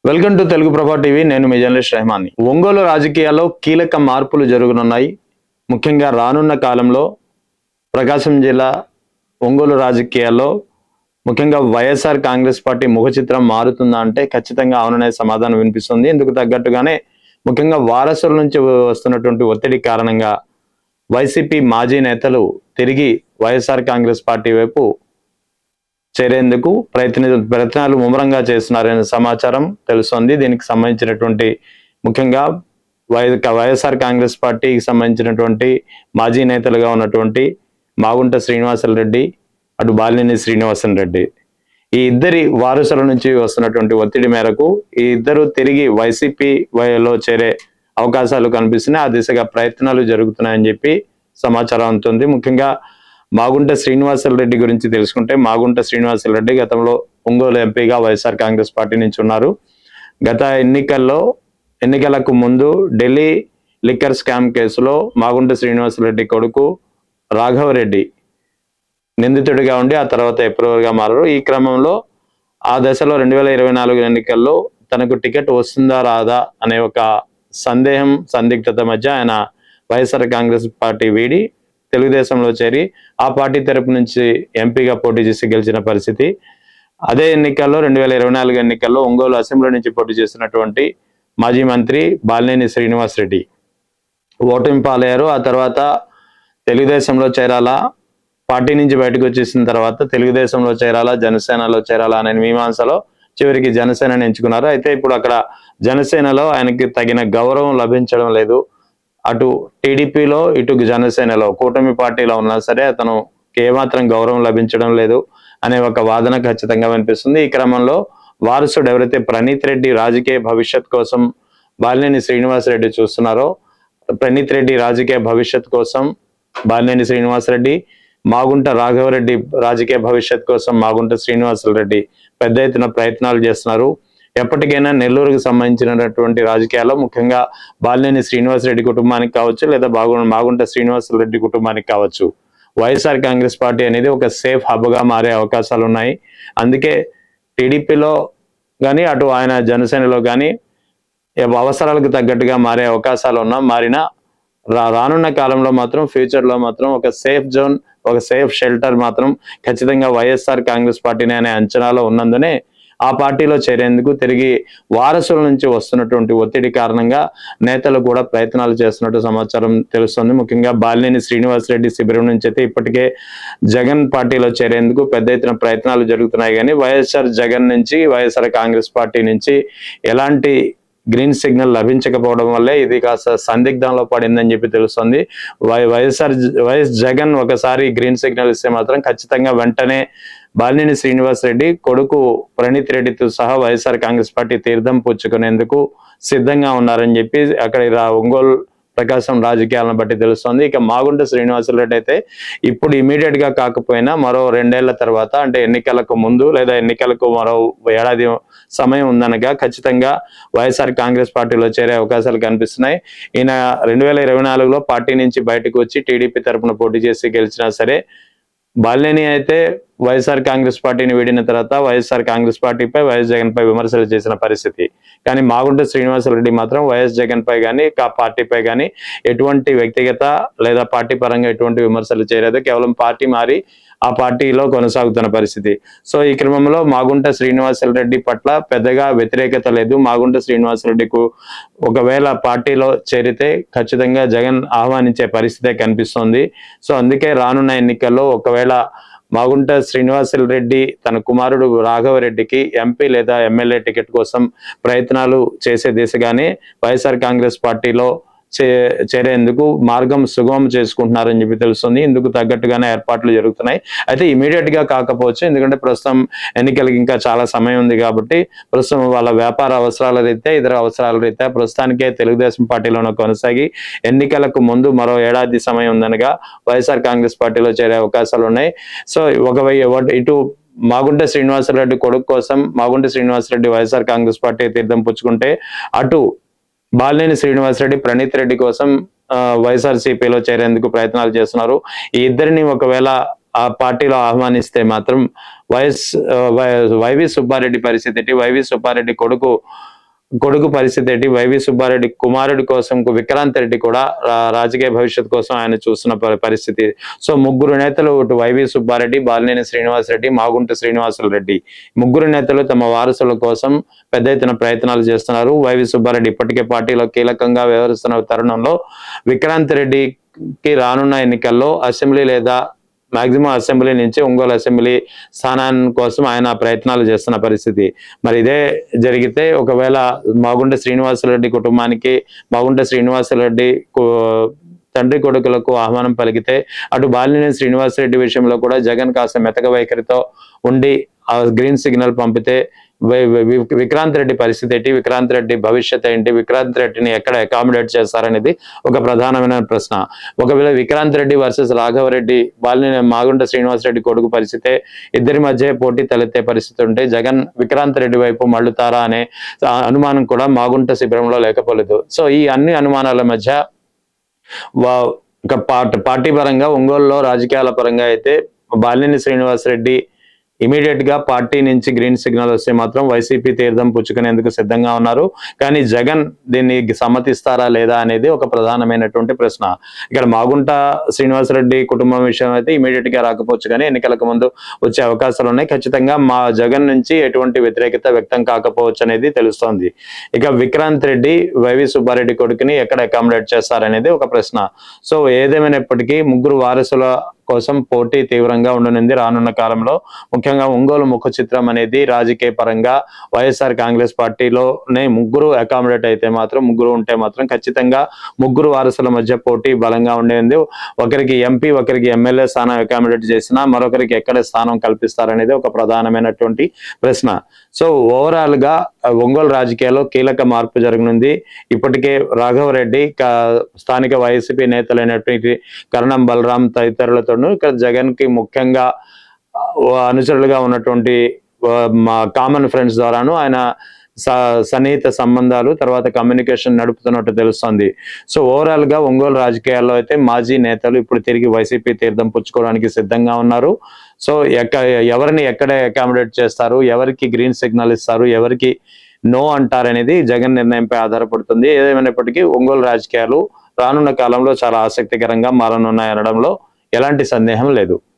Welcome to Telugu ప్రభా TV. నేను మీ journalist రెహమాన్ని. Ongole రాజకీయాల్లో కీలక మార్పులు జరుగునున్నాయి. ముఖ్యంగా రానున్న కాలంలో ప్రకాశం జిల్లా ఒంగోలు రాజకీయాల్లో ముఖ్యంగా వైఎస్ఆర్ కాంగ్రెస్ పార్టీ ముఖ చిత్రం మారుతుందా అంటే ఖచ్చితంగా అవుననే సమాధానం వినిపిస్తుంది. ఇందుకు తగ్గట్టుగానే ముఖ్యంగా వారసుల నుంచి వస్తున్నటువంటి ఒత్తిడి కారణంగా వైసీపీ మాజీ నేతలు తిరిగి వైఎస్ఆర్ కాంగ్రెస్ పార్టీ వైపు చేరేందుకు ప్రయత్నాలు ముమ్మరంగా చేస్తున్నారనే సమాచారం తెలుస్తోంది. దీనికి సంబంధించినటువంటి ముఖ్యంగా వైఎస్ఆర్ కాంగ్రెస్ పార్టీకి సంబంధించినటువంటి మాజీ నేతలుగా ఉన్నటువంటి మాగుంట శ్రీనివాసరెడ్డి, అటు బాలినేని శ్రీనివాసరెడ్డి, ఈ ఇద్దరి వారసుల నుంచి వస్తున్నటువంటి ఒత్తిడి మేరకు ఈ ఇద్దరు తిరిగి వైసీపీలో చేరే అవకాశాలు కనిపిస్తున్నాయి. ఆ దిశగా ప్రయత్నాలు జరుగుతున్నాయని చెప్పి సమాచారం అందుతుంది. ముఖ్యంగా మాగుంట శ్రీనివాసరెడ్డి గురించి తెలుసుకుంటే, మాగుంట శ్రీనివాసరెడ్డి గతంలో ఒంగోలు ఎంపీగా వైఎస్ఆర్ కాంగ్రెస్ పార్టీ నుంచి ఉన్నారు. గత ఎన్నికలకు ముందు ఢిల్లీ లిక్కర్ స్కామ్ కేసులో మాగుంట శ్రీనివాసరెడ్డి కొడుకు రాఘవరెడ్డి నిందితుడిగా ఉండి ఆ తర్వాత ఎప్రూవర్గా మారారు. ఈ క్రమంలో ఆ దశలో 2024 ఎన్నికల్లో తనకు టికెట్ వస్తుందా రాదా అనే ఒక సందిగ్ధత మధ్య ఆయన వైఎస్ఆర్ కాంగ్రెస్ పార్టీ వీడి తెలుగుదేశంలో చేరి ఆ పార్టీ తరపు నుంచి ఎంపీగా పోటీ చేసి గెలిచిన పరిస్థితి. అదే ఎన్నికల్లో 2024 ఎన్నికల్లో ఒంగోలు అసెంబ్లీ నుంచి పోటీ చేసినటువంటి మాజీ మంత్రి బాలినేని శ్రీనివాసరెడ్డి ఓటమి పాలయ్యారు. ఆ తర్వాత తెలుగుదేశంలో చేరాలా, పార్టీ నుంచి బయటకు వచ్చేసిన తర్వాత తెలుగుదేశంలో చేరాలా, జనసేనలో చేరాలా అనే మీమాంసలో చివరికి జనసేనని ఎంచుకున్నారు. అయితే ఇప్పుడు అక్కడ జనసేనలో ఆయనకి తగిన గౌరవం లభించడం లేదు. అటు టీడీపీలో ఇటు జనసేనలో కూటమి పార్టీలో ఉన్నా సరే అతను ఏమాత్రం గౌరవం లభించడం లేదు అనే ఒక వాదన ఖచ్చితంగా వినిపిస్తుంది. ఈ క్రమంలో వారసుడు ఎవరైతే ప్రణీత్ రెడ్డి రాజకీయ భవిష్యత్ కోసం బాలినేని శ్రీనివాసరెడ్డి చూస్తున్నారో, ప్రణీత్ రెడ్డి రాజకీయ భవిష్యత్ కోసం బాలినేని శ్రీనివాసరెడ్డి, మాగుంట రాఘవరెడ్డి రాజకీయ భవిష్యత్ కోసం మాగుంట శ్రీనివాసరెడ్డి పెద్ద ఎత్తున ప్రయత్నాలు చేస్తున్నారు. ఎప్పటికైనా నెల్లూరుకు సంబంధించినటువంటి రాజకీయాల్లో ముఖ్యంగా బాలినేని శ్రీనివాసరెడ్డి కుటుంబానికి కావచ్చు, లేదా మాగుంట శ్రీనివాసరెడ్డి కుటుంబానికి కావచ్చు, వైఎస్ఆర్ కాంగ్రెస్ పార్టీ అనేది ఒక సేఫ్ హబ్గా మారే అవకాశాలు ఉన్నాయి. అందుకే టీడీపీలో కానీ అటు ఆయన జనసేనలో కానీ అవసరాలకు తగ్గట్టుగా మారే అవకాశాలు మారిన రానున్న కాలంలో మాత్రం ఫ్యూచర్లో మాత్రం ఒక సేఫ్ జోన్, ఒక సేఫ్ షెల్టర్ మాత్రం ఖచ్చితంగా వైఎస్ఆర్ కాంగ్రెస్ పార్టీని అనే అంచనాలో ఉన్నందునే ఆ పార్టీలో చేరేందుకు తిరిగి వారసుల నుంచి వస్తున్నటువంటి ఒత్తిడి కారణంగా నేతలు కూడా ప్రయత్నాలు చేస్తున్నట్టు సమాచారం తెలుస్తుంది. ముఖ్యంగా బాలినేని శ్రీనివాసరెడ్డి శిబిరం నుంచి అయితే ఇప్పటికే జగన్ పార్టీలో చేరేందుకు పెద్ద ఎత్తున ప్రయత్నాలు జరుగుతున్నాయి. కానీ వైఎస్ఆర్ జగన్ నుంచి, వైఎస్ఆర్ కాంగ్రెస్ పార్టీ నుంచి ఎలాంటి గ్రీన్ సిగ్నల్ లభించకపోవడం వల్లే ఇది కాస్త సందిగ్ధంలో పడిందని చెప్పి తెలుస్తుంది. వైఎస్ జగన్ ఒకసారి గ్రీన్ సిగ్నల్ ఇస్తే మాత్రం ఖచ్చితంగా వెంటనే బాలినేని శ్రీనివాసరెడ్డి కొడుకు ప్రణీత్ రెడ్డితో సహా వైఎస్ఆర్ కాంగ్రెస్ పార్టీ తీర్థం పుచ్చుకునేందుకు సిద్ధంగా ఉన్నారని చెప్పి అక్కడ ఒంగోలు ప్రకాశం రాజకీయాలను బట్టి తెలుస్తోంది. ఇక మాగుంట శ్రీనివాసరెడ్డి అయితే ఇప్పుడు ఇమీడియట్ గా కాకపోయినా మరో 2 ఏళ్ల తర్వాత, అంటే ఎన్నికలకు ముందు లేదా ఎన్నికలకు మరో ఏడాది సమయం ఉందనగా ఖచ్చితంగా వైఎస్ఆర్ కాంగ్రెస్ పార్టీలో చేరే అవకాశాలు కనిపిస్తున్నాయి. ఈయన 2024లో పార్టీ నుంచి బయటకు వచ్చి టీడీపీ తరఫున పోటీ చేసి గెలిచినా సరే, బాలినేని అయితే వైఎస్ఆర్ కాంగ్రెస్ పార్టీని వీడిన తర్వాత వైఎస్ఆర్ కాంగ్రెస్ పార్టీపై, వైఎస్ జగన్ పై విమర్శలు చేసిన పరిస్థితి. కానీ మాగుంట శ్రీనివాసరెడ్డి మాత్రం వైఎస్ జగన్ పై కానీ పార్టీపై కానీ ఎటువంటి వ్యక్తిగత లేదా పార్టీ పరంగా ఎటువంటి విమర్శలు చేయలేదు. కేవలం పార్టీ మారి ఆ పార్టీలో కొనసాగుతున్న పరిస్థితి. సో ఈ క్రమంలో మాగుంట శ్రీనివాసరెడ్డి పట్ల పెద్దగా వ్యతిరేకత లేదు. మాగుంట శ్రీనివాసరెడ్డికు ఒకవేళ పార్టీలో చేరితే ఖచ్చితంగా జగన్ ఆహ్వానించే పరిస్థితే కనిపిస్తోంది. సో అందుకే రానున్న ఎన్నికల్లో ఒకవేళ మాగుంట శ్రీనివాసరెడ్డి తన కుమారుడు రాఘవరెడ్డికి ఎంపీ లేదా ఎమ్మెల్యే టికెట్ కోసం ప్రయత్నాలు చేసే దిశగానే వైఎస్ఆర్ కాంగ్రెస్ పార్టీలో చేరేందుకు మార్గం సుగమం చేసుకుంటున్నారని చెప్పి తెలుస్తుంది. ఇందుకు తగ్గట్టుగానే ఏర్పాట్లు జరుగుతున్నాయి. అయితే ఇమీడియట్ గా కాకపోవచ్చు, ఎందుకంటే ప్రస్తుతం ఎన్నికలకి ఇంకా చాలా సమయం ఉంది కాబట్టి ప్రస్తుతం వాళ్ళ వ్యాపార అవసరాల రీత్యా, ఇతర అవసరాల రీత్యా ప్రస్తుతానికే తెలుగుదేశం పార్టీలోనే కొనసాగి ఎన్నికలకు ముందు మరో ఏడాది సమయం ఉందనగా వైఎస్ఆర్ కాంగ్రెస్ పార్టీలో చేరే అవకాశాలు ఉన్నాయి. సో ఇటు మాగుంట శ్రీనివాసరెడ్డి కొడుకు కోసం మాగుంట శ్రీనివాసరెడ్డి వైఎస్ఆర్ కాంగ్రెస్ పార్టీ తీర్థం పుచ్చుకుంటే, అటు బాలినేని శ్రీనివాసరెడ్డి ప్రణీత్ రెడ్డి కోసం వైఎస్ఆర్సీపీలో చేరేందుకు ప్రయత్నాలు చేస్తున్నారు. ఈ ఇద్దరిని ఒకవేళ ఆ పార్టీలో ఆహ్వానిస్తే మాత్రం వైవి సుబ్బారెడ్డి పరిస్థితి, వైవి సుబ్బారెడ్డి కొడుకు కొడుకు పరిస్థితి ఏంటి, వైవి సుబ్బారెడ్డి కుమారుడి కోసం విక్రాంత్ రెడ్డి కూడా రాజకీయ భవిష్యత్తు కోసం ఆయన చూస్తున్న పరిస్థితి. సో ముగ్గురు నేతలు, ఇటు వైవి సుబ్బారెడ్డి, బాలినేని శ్రీనివాసరెడ్డి, మాగుంట శ్రీనివాసులు రెడ్డి, ముగ్గురు నేతలు తమ వారసుల కోసం పెద్ద ఎత్తున ప్రయత్నాలు చేస్తున్నారు. వైవి సుబ్బారెడ్డి ఇప్పటికే పార్టీలో కీలకంగా వ్యవహరిస్తున్న తరుణంలో విక్రాంత్ రెడ్డికి రానున్న ఎన్నికల్లో అసెంబ్లీ లేదా మాక్సిమం అసెంబ్లీ నుంచి ఒంగోలు అసెంబ్లీ స్థానాన్ని కోసం ఆయన ప్రయత్నాలు చేస్తున్న పరిస్థితి. మరి ఇదే జరిగితే ఒకవేళ మాగుంట శ్రీనివాసరెడ్డి కుటుంబానికి, మాగుంట శ్రీనివాసరెడ్డి తండ్రి కొడుకులకు ఆహ్వానం పలికితే, అటు బాలినేని శ్రీనివాసరెడ్డి విషయంలో కూడా జగన్ కాస్త మెతక వైఖరితో ఉండి గ్రీన్ సిగ్నల్ పంపితే విక్రాంత్ రెడ్డి పరిస్థితి ఏంటి, విక్రాంత్ రెడ్డి భవిష్యత్ ఏంటి, విక్రాంత్ రెడ్డిని ఎక్కడ అకామిడేట్ చేస్తారనేది ఒక ప్రధానమైన ప్రశ్న. ఒకవేళ విక్రాంత్ రెడ్డి వర్సెస్ రాఘవరెడ్డి, బాలినేని మాగుంట శ్రీనివాసరెడ్డి కొడుకు పరిస్థితే, ఇద్దరి మధ్య పోటీ తలెత్తే పరిస్థితి ఉంటే జగన్ విక్రాంత్ రెడ్డి వైపు మళ్ళుతారా అనే అనుమానం కూడా మాగుంట శిబిరంలో లేకపోలేదు. సో ఈ అన్ని అనుమానాల మధ్య ఒక పార్టీ పరంగా, ఒంగోలులో రాజకీయాల పరంగా అయితే బాలినేని శ్రీనివాసరెడ్డి ఇమీడియట్ గా పార్టీ నుంచి గ్రీన్ సిగ్నల్ వస్తే మాత్రం వైసీపీ తీర్థం పుచ్చుకునేందుకు సిద్ధంగా ఉన్నారు. కానీ జగన్ దీన్ని సమ్మతిస్తారా లేదా అనేది ఒక ప్రధానమైనటువంటి ప్రశ్న. ఇక్కడ మాగుంట శ్రీనివాసరెడ్డి కుటుంబం విషయం అయితే ఇమీడియట్ గా రాకపోవచ్చు, కానీ ఎన్నికలకు ముందు వచ్చే అవకాశాలు ఉన్నాయి. ఖచ్చితంగా మా జగన్ నుంచి ఎటువంటి వ్యతిరేకత వ్యక్తం కాకపోవచ్చు అనేది తెలుస్తోంది. ఇక విక్రాంత్ రెడ్డి, వైవి సుబ్బారెడ్డి కొడుకుని ఎక్కడ అకామిడేట్ చేస్తారనేది ఒక ప్రశ్న. సో ఏదేమైనప్పటికీ ముగ్గురు వారసుల కోసం పోటీ తీవ్రంగా ఉండనుంది రానున్న కాలంలో. ముఖ్యంగా ఒంగోలు ముఖ చిత్రం అనేది రాజకీయ పరంగా వైఎస్ఆర్ కాంగ్రెస్ పార్టీలోనే ముగ్గురు అకామిడేట్ అయితే మాత్రం, ముగ్గురు ఉంటే మాత్రం ఖచ్చితంగా ముగ్గురు వారసుల మధ్య పోటీ బలంగా ఉండేది. ఒకరికి ఎంపీ, ఒకరికి ఎమ్మెల్యే స్థానం అకామిడేట్ చేసినా మరొకరికి ఎక్కడ స్థానం కల్పిస్తారనేది ఒక ప్రధానమైనటువంటి ప్రశ్న. సో ఓవరాల్ గా ఒంగోలు రాజకీయాల్లో కీలక మార్పు జరగనుంది. ఇప్పటికే రాఘవరెడ్డి స్థానిక వైసీపీ నేతలైనటువంటి కరణం బలరాం తదితరులతో ఇక్కడ జగన్ కి ముఖ్యంగా అనుచరులుగా ఉన్నటువంటి మా కామన్ ఫ్రెండ్స్ ద్వారాను ఆయన సన్నిహిత సంబంధాలు, తర్వాత కమ్యూనికేషన్ నడుపుతున్నట్టు తెలుస్తోంది. సో ఓవరాల్ గా ఒంగోలు రాజకీయాల్లో అయితే మాజీ నేతలు ఇప్పుడు తిరిగి వైసీపీ తీర్థం పుచ్చుకోవడానికి సిద్ధంగా ఉన్నారు. సో ఎవరిని ఎక్కడ అకామిడేట్ చేస్తారు, ఎవరికి గ్రీన్ సిగ్నల్ ఇస్తారు, ఎవరికి నో అంటారనేది జగన్ నిర్ణయంపై ఆధారపడుతుంది. ఏదేమైనప్పటికీ ఒంగోలు రాజకీయాలు రానున్న కాలంలో చాలా ఆసక్తికరంగా మారనున్నాయనడంలో ఎలాంటి సందేహం లేదు.